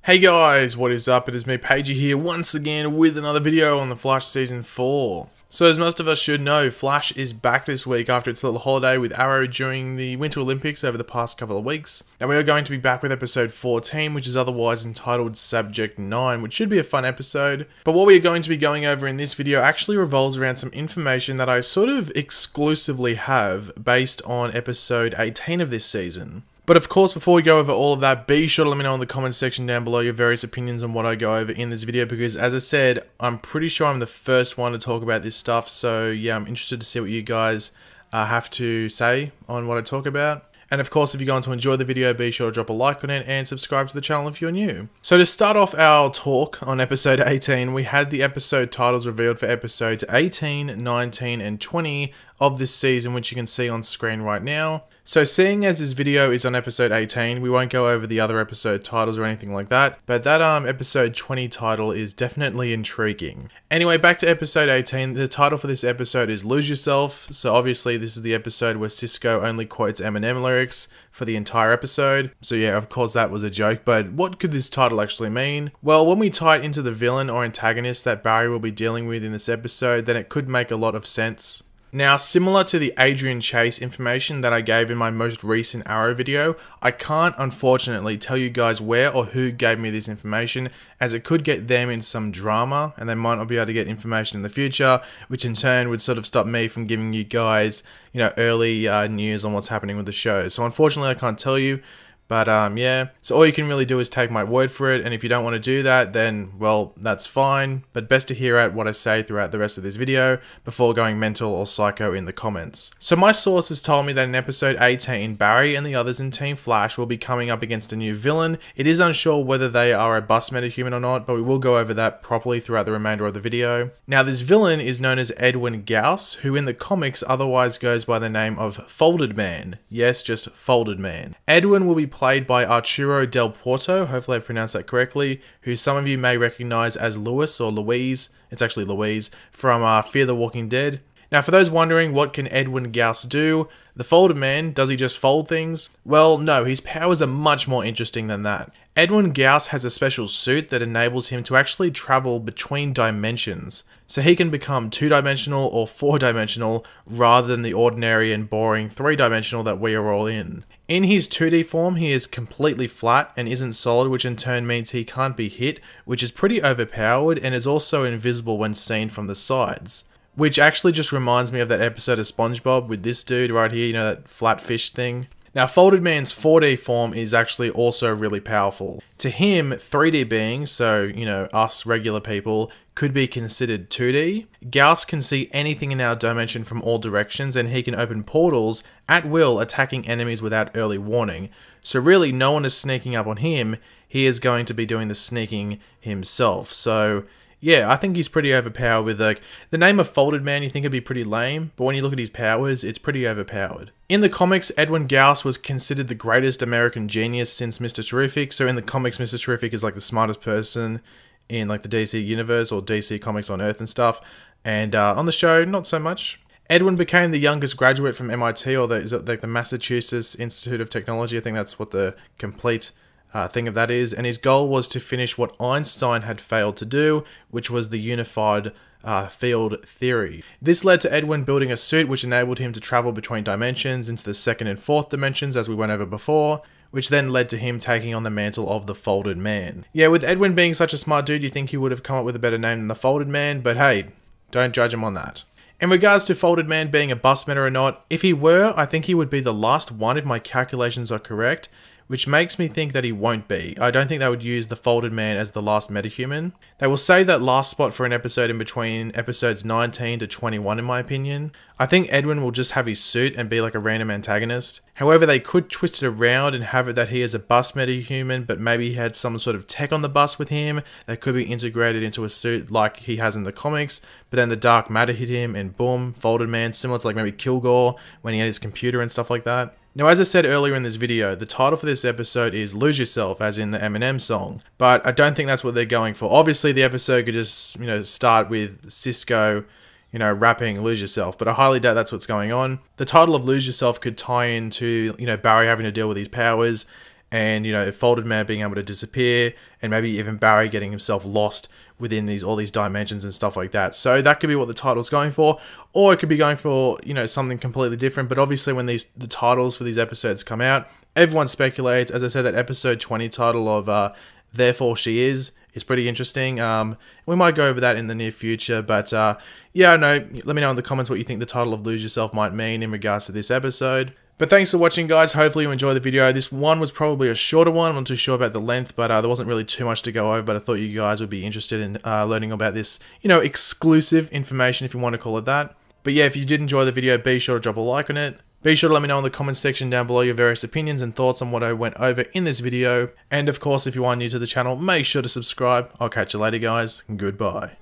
Hey guys, what is up? It is me, Pagey here, once again with another video on The Flash Season 4. So as most of us should know, Flash is back this week after its little holiday with Arrow during the Winter Olympics over the past couple of weeks. Now we are going to be back with episode 14, which is otherwise entitled Subject 9, which should be a fun episode. But what we are going to be going over in this video actually revolves around some information that I sort of exclusively have based on episode 18 of this season. But of course, before we go over all of that, be sure to let me know in the comments section down below your various opinions on what I go over in this video, because as I said, I'm pretty sure I'm the first one to talk about this stuff, so yeah, I'm interested to see what you guys have to say on what I talk about. And of course, if you're going to enjoy the video, be sure to drop a like on it and subscribe to the channel if you're new. So to start off our talk on episode 18, we had the episode titles revealed for episodes 18, 19, and 20 of this season, which you can see on screen right now. So seeing as this video is on episode 18, we won't go over the other episode titles or anything like that, but that episode 20 title is definitely intriguing. Anyway, back to episode 18, the title for this episode is Lose Yourself, so obviously this is the episode where Cisco only quotes Eminem lyrics for the entire episode. So yeah, of course that was a joke, but what could this title actually mean? Well, when we tie it into the villain or antagonist that Barry will be dealing with in this episode, then it could make a lot of sense. Now, similar to the Adrian Chase information that I gave in my most recent Arrow video, I can't unfortunately tell you guys where or who gave me this information, as it could get them in some drama and they might not be able to get information in the future, which in turn would sort of stop me from giving you guys, early news on what's happening with the show. So unfortunately I can't tell you. But yeah, so all you can really do is take my word for it, and if you don't want to do that, then, well, that's fine, but best to hear out what I say throughout the rest of this video before going mental or psycho in the comments. So my sources told me that in episode 18, Barry and the others in Team Flash will be coming up against a new villain. It is unsure whether they are a bus metahuman or not, but we will go over that properly throughout the remainder of the video. Now, this villain is known as Edwin Gauss, who in the comics otherwise goes by the name of Folded Man. Yes, just Folded Man. Edwin will be played by Arturo Del Porto, hopefully I've pronounced that correctly, who some of you may recognize as Louis or Louise, it's actually Louise, from Fear the Walking Dead. Now for those wondering, what can Edwin Gauss do? The Folded Man, does he just fold things? Well, no, his powers are much more interesting than that. Edwin Gauss has a special suit that enables him to actually travel between dimensions. So he can become 2-dimensional or 4-dimensional rather than the ordinary and boring 3-dimensional that we are all in. In his 2D form, he is completely flat and isn't solid, which in turn means he can't be hit, which is pretty overpowered, and is also invisible when seen from the sides. Which actually just reminds me of that episode of SpongeBob with this dude right here, that flat fish thing. Now, Folded Man's 4D form is actually also really powerful. To him, 3D beings, so, us regular people, could be considered 2D. Gauss can see anything in our dimension from all directions, and he can open portals at will, attacking enemies without early warning. So really, no one is sneaking up on him, he is going to be doing the sneaking himself. So yeah, I think he's pretty overpowered with the name of Folded Man. You think it'd be pretty lame, but when you look at his powers, it's pretty overpowered. In the comics, Edwin Gauss was considered the greatest American genius since Mr. Terrific. So in the comics, Mr. Terrific is like the smartest person in like the DC universe or DC comics on Earth and stuff. And on the show, not so much. Edwin became the youngest graduate from MIT, or the Massachusetts Institute of Technology. I think that's what the complete thing of that is, and his goal was to finish what Einstein had failed to do, which was the unified field theory. This led to Edwin building a suit which enabled him to travel between dimensions into the 2nd and 4th dimensions, as we went over before, which then led to him taking on the mantle of the Folded Man. Yeah, with Edwin being such a smart dude, you think he would have come up with a better name than the Folded Man, but hey, don't judge him on that. In regards to Folded Man being a bus meta or not, if he were, I think he would be the last one if my calculations are correct, which makes me think that he won't be. I don't think they would use the Folded Man as the last metahuman. They will save that last spot for an episode in between episodes 19 to 21 in my opinion. I think Edwin will just have his suit and be like a random antagonist. However, they could twist it around and have it that he is a bus metahuman, but maybe he had some sort of tech on the bus with him that could be integrated into a suit like he has in the comics, but then the dark matter hit him and boom, Folded Man, similar to like maybe Kilgore when he had his computer and stuff like that. Now, as I said earlier in this video, the title for this episode is Lose Yourself, as in the Eminem song, but I don't think that's what they're going for. Obviously, the episode could just, start with Cisco, rapping Lose Yourself, but I highly doubt that's what's going on. The title of Lose Yourself could tie into, Barry having to deal with his powers, and, you know, Folded Man being able to disappear, and maybe even Barry getting himself lost within all these dimensions and stuff like that. So that could be what the title's going for, or it could be going for, you know, something completely different. But obviously when the titles for these episodes come out, everyone speculates. As I said, that episode 20 title of Therefore She Is pretty interesting. We might go over that in the near future, but yeah, I know. Let me know in the comments what you think the title of Lose Yourself might mean in regards to this episode. But thanks for watching, guys. Hopefully you enjoyed the video. This one was probably a shorter one. I'm not too sure about the length, but there wasn't really too much to go over, but I thought you guys would be interested in learning about this, you know, exclusive information, if you want to call it that. But yeah, if you did enjoy the video, be sure to drop a like on it. Be sure to let me know in the comments section down below your various opinions and thoughts on what I went over in this video. And of course, if you are new to the channel, make sure to subscribe. I'll catch you later, guys. Goodbye.